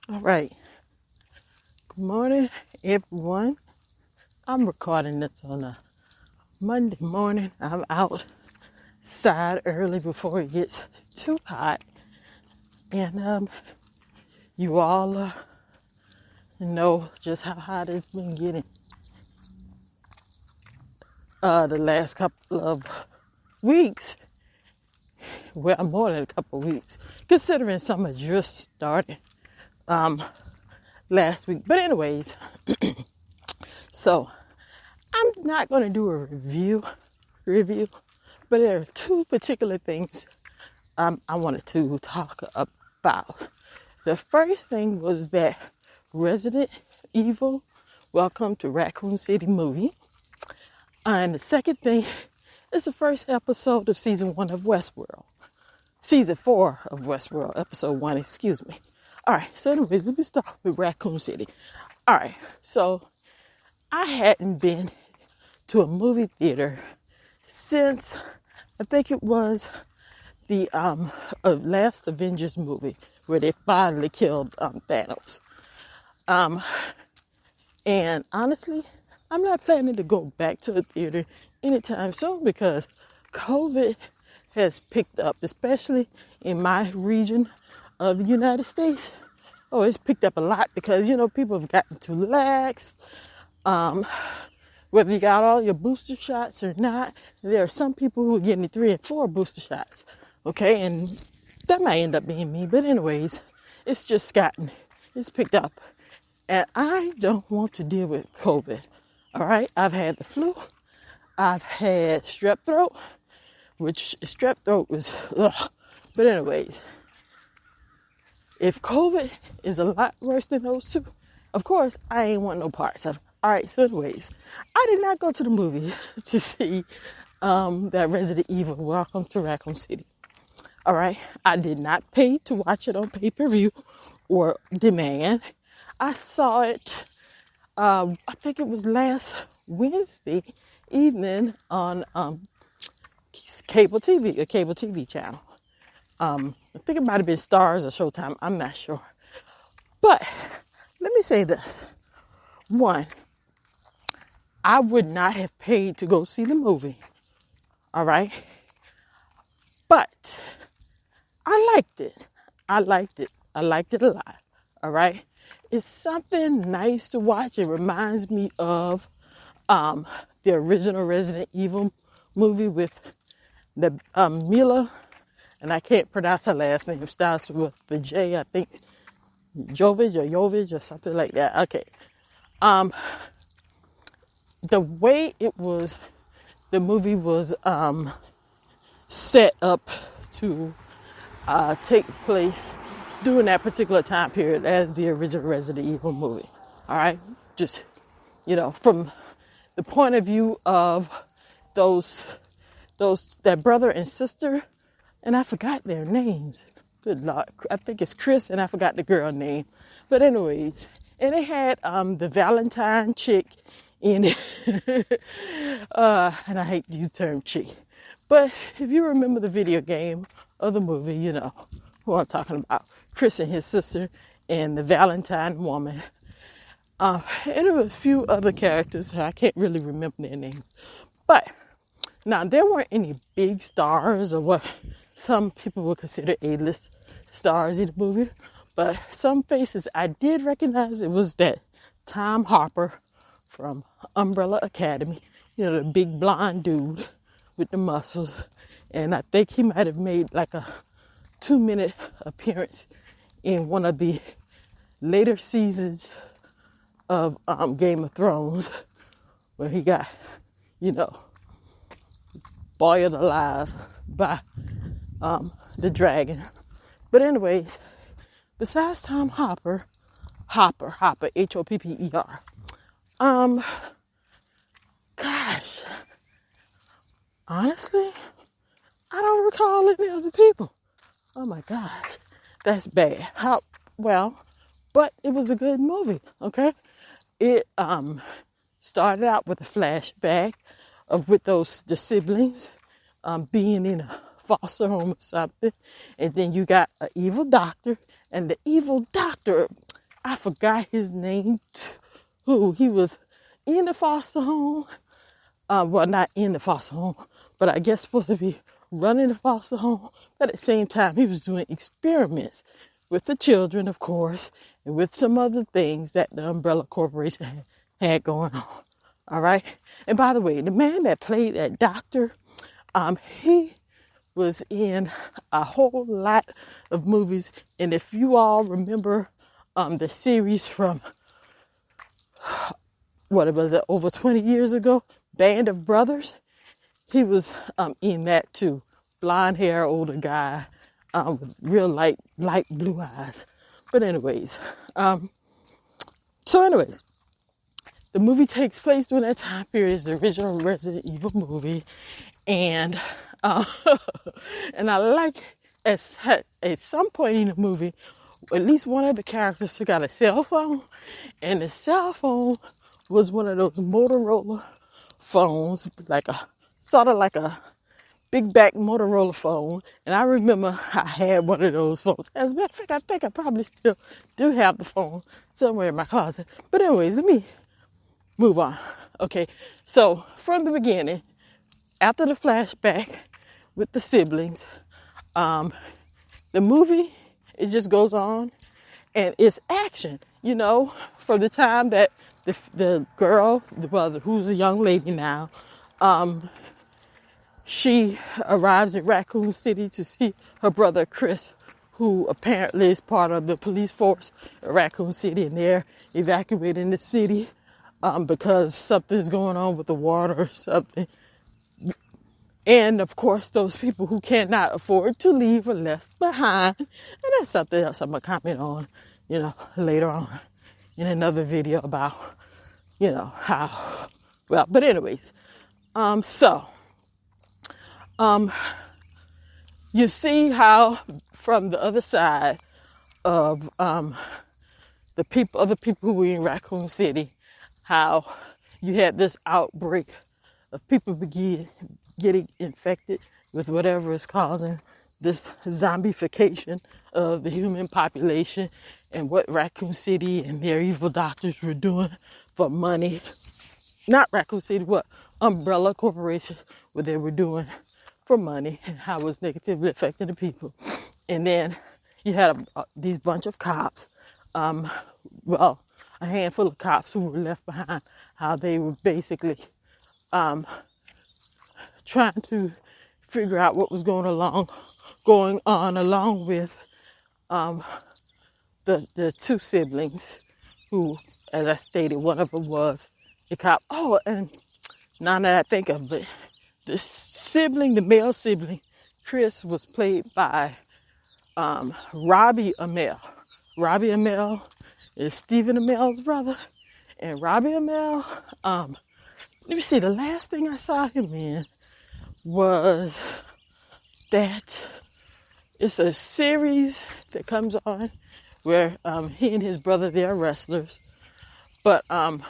All right. Good morning, everyone. I'm recording this on a Monday morning. I'm outside early before it gets too hot. And you all know just how hot it's been getting the last couple of weeks. Well, more than a couple of weeks, considering summer just started last week. But anyways, so I'm not going to do a review, but there are two particular things I wanted to talk about. The first thing was that Resident Evil Welcome to Raccoon City movie. And the second thing is the first episode of season 1 of Westworld. Season 4 of Westworld, episode 1, excuse me. All right, so anyways, let me start with Raccoon City. All right, so I hadn't been to a movie theater since I think it was the last Avengers movie where they finally killed Thanos. And honestly, I'm not planning to go back to a theater anytime soon because COVID has picked up, especially in my region of the United States. Oh, it's picked up a lot because, people have gotten too lax. Whether you got all your booster shots or not, there are some people who are getting 3 and 4 booster shots. Okay, and that might end up being me. But anyways, it's picked up. And I don't want to deal with COVID. All right, I've had the flu. I've had strep throat, which strep throat was, ugh. But anyways, if COVID is a lot worse than those two, of course, I ain't want no parts of it. All right, so anyways, I did not go to the movies to see that Resident Evil Welcome to Raccoon City. All right, I did not pay to watch it on pay-per-view or demand. I saw it, I think it was last Wednesday evening on cable TV, a cable TV channel. I think it might have been Stars or Showtime. I'm not sure. But let me say this. One, I would not have paid to go see the movie. All right. But I liked it. I liked it a lot. All right. It's something nice to watch. It reminds me of the original Resident Evil movie with the Mila, and I can't pronounce her last name. It starts with the J, I think Jovich or something like that. Okay. The way the movie was set up to take place during that particular time period as the original Resident Evil movie. All right, just from the point of view of that brother and sister, and I forgot their names. Good Lord, I think it's Chris, and I forgot the girl name. But anyways, and they had the Valentine chick in it, and I hate to use the term chick, but if you remember the video game of the movie, you know who I'm talking about. Chris and his sister and the Valentine woman. And there were a few other characters. I can't really remember their names. But now there weren't any big stars or what some people would consider A-list stars in the movie. But some faces I did recognize. It was that Tom Harper from Umbrella Academy. The big blonde dude with the muscles. And I think he might have made like a 2-minute appearance in one of the later seasons of Game of Thrones, where he got, boiled alive by the dragon. But anyways, besides Tom Hopper, Hopper, gosh, honestly, I don't recall any other people. Oh my gosh, that's bad. But it was a good movie, okay? It started out with a flashback of the siblings being in a foster home or something, and then you got an evil doctor, and the evil doctor, I forgot his name. Who he was in the foster home. Well, not in the foster home, but I guess supposed to be running the foster home. But at the same time, he was doing experiments with the children, of course, and with some other things that the Umbrella Corporation had going on. All right. And by the way, the man that played that doctor, he was in a whole lot of movies. And if you all remember the series from, over 20 years ago, Band of Brothers, he was in that too. Blonde hair, older guy, with real light blue eyes. But anyways, the movie takes place during that time period. It's the original Resident Evil movie. And and I like at some point in the movie, at least one of the characters took out a cell phone. And the cell phone was one of those Motorola phones, sort of like a big back Motorola phone. And I remember I had one of those phones. As a matter of fact, I think I probably still do have the phone somewhere in my closet. But anyways, let me move on. Okay, so from the beginning, after the flashback with the siblings, the movie, it just goes on and it's action, from the time that the girl, who's a young lady now, she arrives in Raccoon City to see her brother Chris, who apparently is part of the police force at Raccoon City, and they're evacuating the city because something's going on with the water or something. And of course, those people who cannot afford to leave are left behind. And that's something else I'm going to comment on, later on in another video about, how, but anyways, you see how from the other side of other people who were in Raccoon City, how you had this outbreak of people getting infected with whatever is causing this zombification of the human population, and what Raccoon City and their evil doctors were doing for money. Not Raccoon City, what Umbrella Corporation, what they were doing for money, and how it was negatively affecting the people. And then you had these bunch of cops, a handful of cops who were left behind, how they were basically trying to figure out what was going on along with the two siblings who, as I stated, one of them was a cop. Oh, and now that I think of it, the male sibling, Chris, was played by Robbie Amell. Robbie Amell is Stephen Amell's brother. And Robbie Amell, let me see, the last thing I saw him in was that it's a series that comes on where he and his brother, they're wrestlers. But Robbie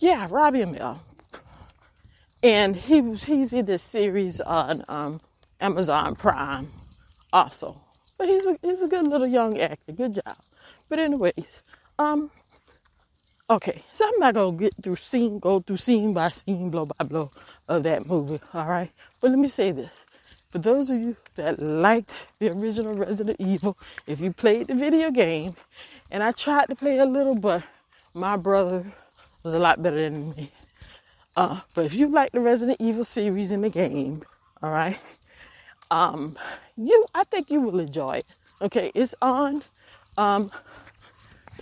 Amell. And he's in this series on Amazon Prime also. But he's a good little young actor. Good job. But anyways, okay, so I'm not gonna go through scene by scene, blow by blow of that movie, all right? But let me say this. For those of you that liked the original Resident Evil, if you played the video game, and I tried to play a little, but my brother was a lot better than me. But if you like the Resident Evil series in the game, all right, I think you will enjoy it. Okay, it's on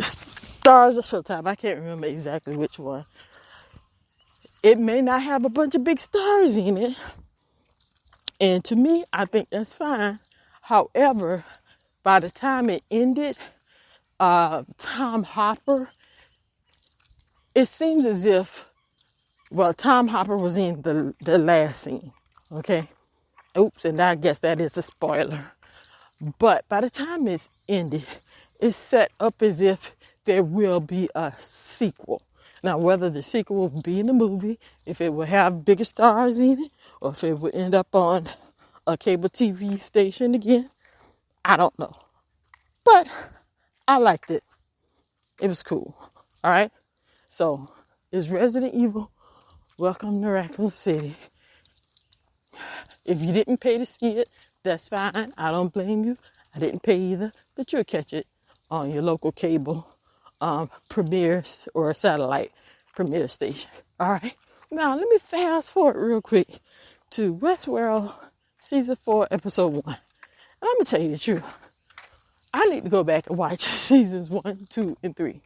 Stars or Showtime. I can't remember exactly which one. It may not have a bunch of big stars in it, and to me, I think that's fine. However, by the time it ended, Tom Hopper, it seems as if, Tom Hopper was in the last scene, okay? Oops, and I guess that is a spoiler. But by the time it's ended, it's set up as if there will be a sequel. Now, whether the sequel will be in the movie, if it will have bigger stars in it, or if it will end up on a cable TV station again, I don't know. But I liked it. It was cool. All right. So it's Resident Evil. Welcome to Raccoon City. If you didn't pay to see it, that's fine. I don't blame you. I didn't pay either, but you'll catch it on your local cable premiere or satellite premiere station. All right. Now let me fast forward real quick to Westworld season 4, episode 1. And I'm gonna tell you the truth. I need to go back and watch seasons 1, 2, and 3.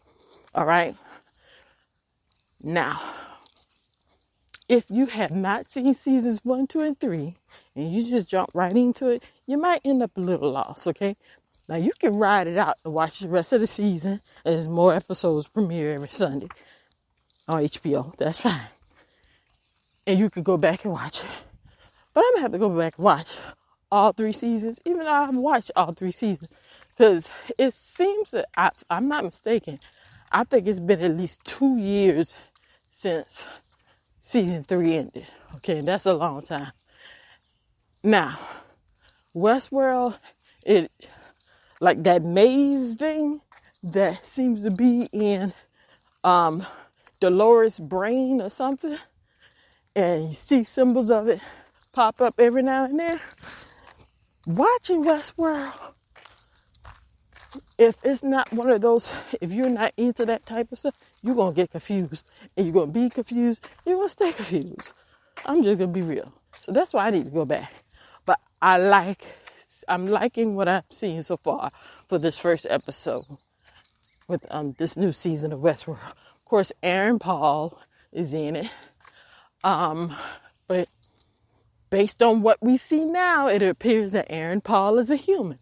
All right. Now, if you have not seen seasons 1, 2, and 3, and you just jump right into it, you might end up a little lost, okay? Now, you can ride it out and watch the rest of the season as more episodes premiere every Sunday on HBO. That's fine. And you can go back and watch it. But I'm going to have to go back and watch all 3 seasons, even though I've watched all 3 seasons. Because it seems that, I'm not mistaken, I think it's been at least 2 years since season 3 ended. Okay, that's a long time. Now, Westworld, it like that maze thing that seems to be in Dolores' brain or something, and you see symbols of it pop up every now and then. Watching Westworld, if it's not one of those, if you're not into that type of stuff, you're going to get confused. And you're going to be confused. You're going to stay confused. I'm just going to be real. So that's why I need to go back. But I'm liking what I've seen so far for this first episode with this new season of Westworld. Of course, Aaron Paul is in it. But based on what we see now, it appears that Aaron Paul is a human.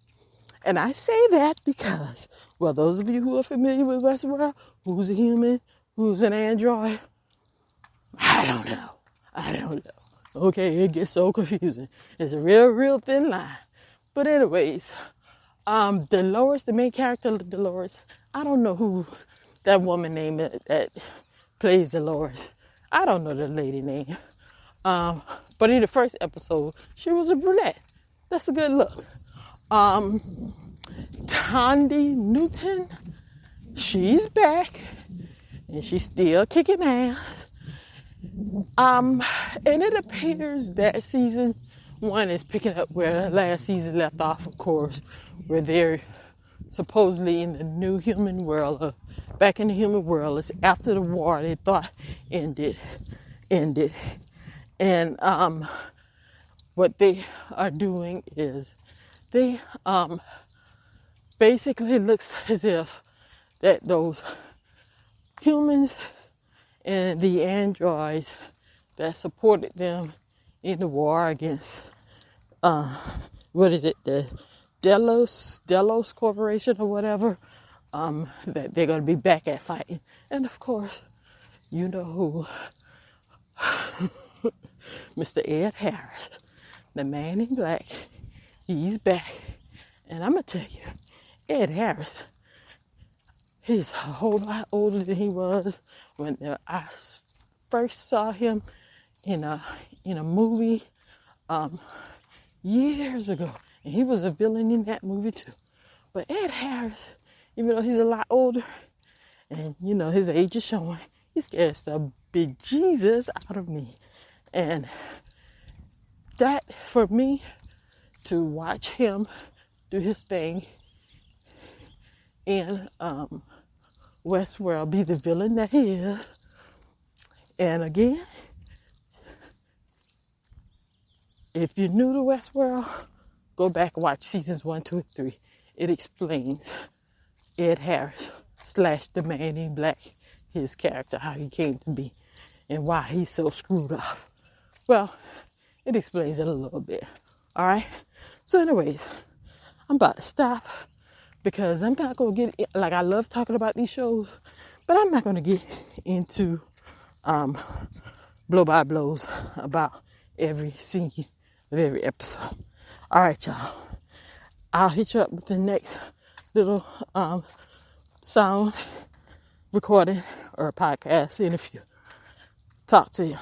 And I say that because, well, those of you who are familiar with Westworld, who's a human, who's an android, I don't know. Okay, it gets so confusing. It's a real thin line. But anyways, Dolores, the main character, Dolores, I don't know who that woman name that plays Dolores. I don't know the lady name. But in the first episode, she was a brunette. That's a good look. Tandy Newton, she's back and she's still kicking ass. And it appears that season 1 is picking up where last season left off, of course, where they're supposedly in the new human world, or back in the human world. It's after the war they thought ended. And what they are doing is they basically looks as if that those humans and the androids that supported them in the war against the Delos Corporation or whatever, that they're going to be back at fighting. And of course, you know who, Mr. Ed Harris, the man in black, he's back. And I'm going to tell you, Ed Harris, he's a whole lot older than he was when I first saw him in a movie years ago. And he was a villain in that movie too. But Ed Harris, even though he's a lot older, and his age is showing, he scares the big Jesus out of me. And that, for me, to watch him do his thing in Westworld, be the villain that he is. And again, if you're new to Westworld, go back and watch seasons 1, 2, and 3. It explains Ed Harris / the man in black, his character, how he came to be, and why he's so screwed up. Well, it explains it a little bit. All right. So, anyways, I'm about to stop because I'm not gonna get I love talking about these shows, but I'm not gonna get into blow by blows about every scene of every episode. All right, y'all. I'll hit you up with the next little sound recording or podcast interview. Talk to you.